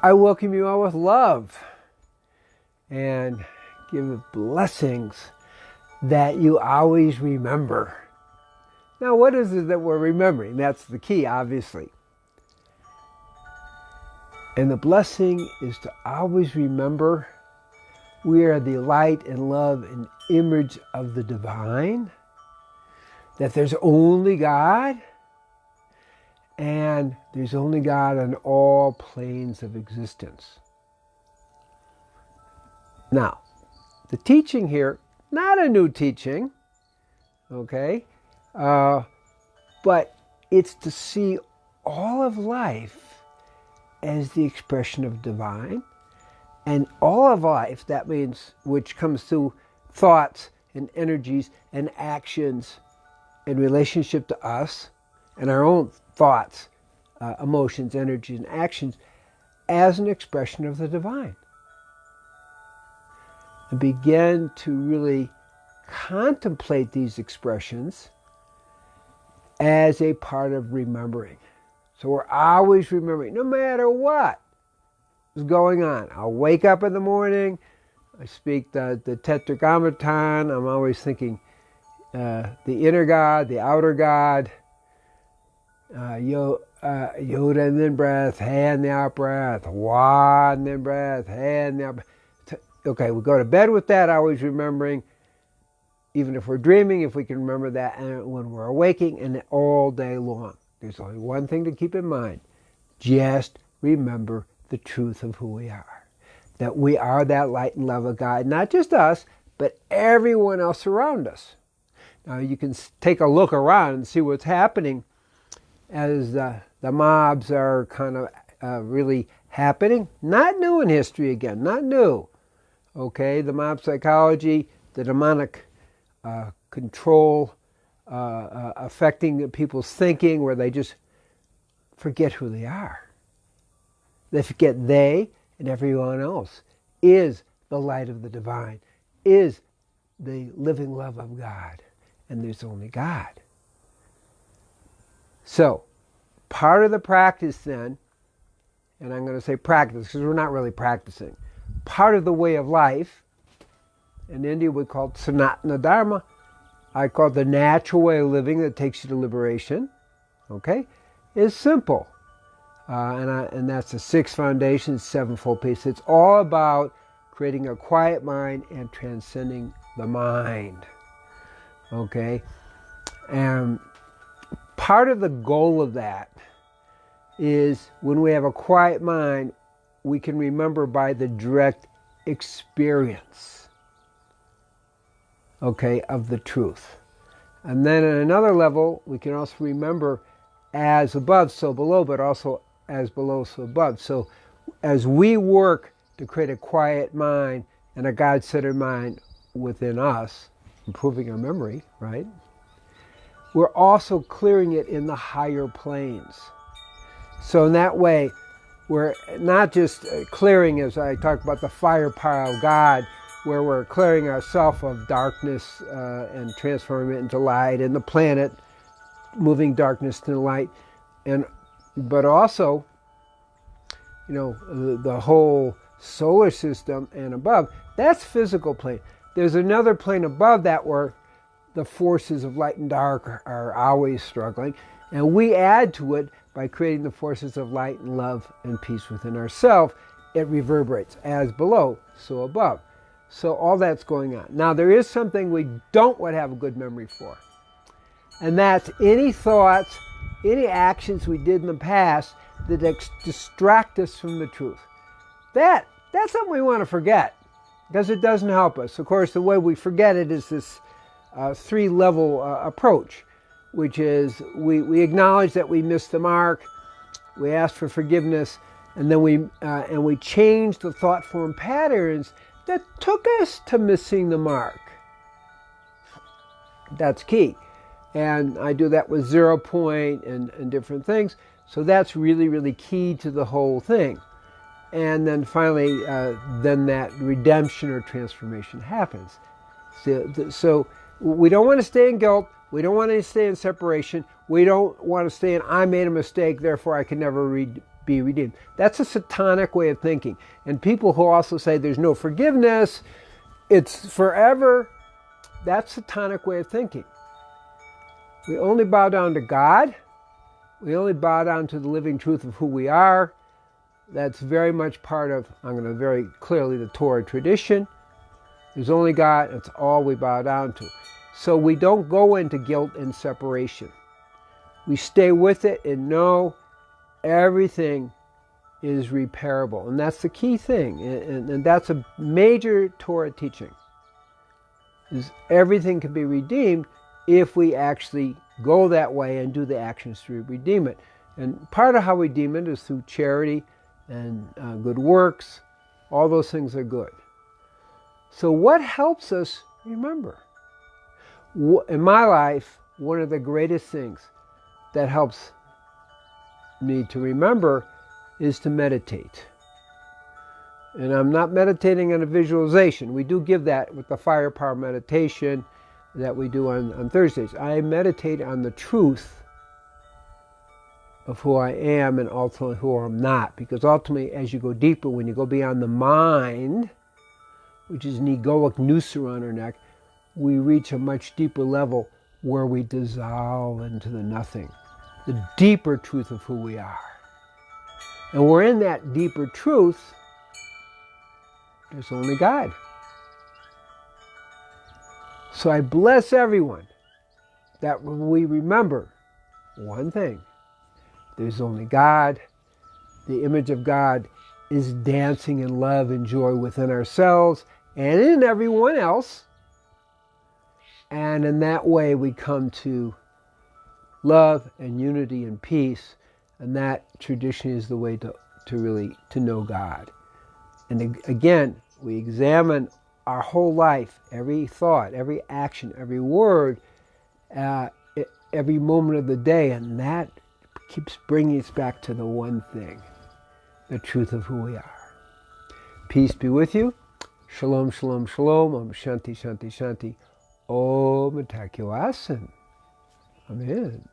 I welcome you all with love and give blessings that you always remember. Now, what is it that we're remembering? That's the key, obviously. And the blessing is to always remember we are the light and love and image of the divine, that there's only God, and there's only God on all planes of existence. Now, the teaching here, not a new teaching, okay, but it's to see all of life as the expression of divine, and all of life, that means, which comes through thoughts and energies and actions in relationship to us and our own thoughts, emotions, energies, and actions, as an expression of the divine. And begin to really contemplate these expressions as a part of remembering. So we're always remembering, no matter what is going on. I'll wake up in the morning, I speak the Tetragrammaton, I'm always thinking the inner God, the outer God, Yoda and then breath, Ha and the out breath, Wa and then breath, Ha and the out breath. Okay, we go to bed with that, always remembering, even if we're dreaming, if we can remember that, and when we're awaking, and all day long. There's only one thing to keep in mind. Just remember the truth of who we are. That we are that light and love of God, not just us, but everyone else around us. Now you can take a look around and see what's happening as the mobs are kind of really happening. Not new in history again, not new. Okay, the mob psychology, the demonic control affecting people's thinking, where they just forget who they are. They forget they and everyone else is the light of the divine, is the living love of God, and there's only God. So, part of the practice then, and I'm going to say practice because we're not really practicing, part of the way of life, in India we call it Sanatana Dharma, I call it the natural way of living that takes you to liberation, okay, is simple. And that's the 6 foundations, 7-fold peace. It's all about creating a quiet mind and transcending the mind, okay? And part of the goal of that is when we have a quiet mind, we can remember by the direct experience, okay, of the truth. And then at another level, we can also remember as above, so below, but also as below, so above. So as we work to create a quiet mind and a God-centered mind within us, improving our memory, right? We're also clearing it in the higher planes. So in that way, we're not just clearing, as I talked about, the firepower of God, where we're clearing ourselves of darkness and transforming it into light, and the planet moving darkness to light, but also, you know, the whole solar system and above. That's physical plane. There's another plane above that where the forces of light and dark are always struggling, and we add to it by creating the forces of light and love and peace within ourselves. It reverberates as below, so above. So all that's going on. Now there is something we don't want to have a good memory for, and that's any thoughts, any actions we did in the past that distract us from the truth. That's something we want to forget, because it doesn't help us. Of course, the way we forget it is this 3-level approach, which is we acknowledge that we missed the mark, we ask for forgiveness, and then we change the thought form patterns that took us to missing the mark. That's key. And I do that with 0 point and different things. So that's really, really key to the whole thing. And then finally, then that redemption or transformation happens. So we don't want to stay in guilt. We don't want to stay in separation. We don't want to stay in, I made a mistake, therefore I can never be redeemed. That's a satanic way of thinking. And people who also say there's no forgiveness, it's forever, that's a satanic way of thinking. We only bow down to God. We only bow down to the living truth of who we are. That's very much part of, I'm going to very clearly, the Torah tradition. There's only God, it's all we bow down to. So we don't go into guilt and separation. We stay with it and know everything is repairable. And that's the key thing. And that's a major Torah teaching. Is everything can be redeemed if we actually go that way and do the actions to redeem it. And part of how we redeem it is through charity and good works. All those things are good. So what helps us remember? In my life, one of the greatest things that helps me to remember is to meditate. And I'm not meditating on a visualization. We do give that with the firepower meditation that we do on Thursdays. I meditate on the truth of who I am and ultimately who I'm not. Because ultimately, as you go deeper, when you go beyond the mind, which is an egoic noose around our neck, we reach a much deeper level where we dissolve into the nothing, the deeper truth of who we are. And we're in that deeper truth, there's only God. So I bless everyone that we remember one thing. There's only God. The image of God is dancing in love and joy within ourselves and in everyone else. And in that way we come to love and unity and peace. And that tradition is the way to really know God. And again, we examine our whole life, every thought, every action, every word, every moment of the day, and that keeps bringing us back to the one thing, the truth of who we are. Peace be with you. Shalom, shalom, shalom. Om Shanti, Shanti, Shanti. Om Takyuasin. Amen.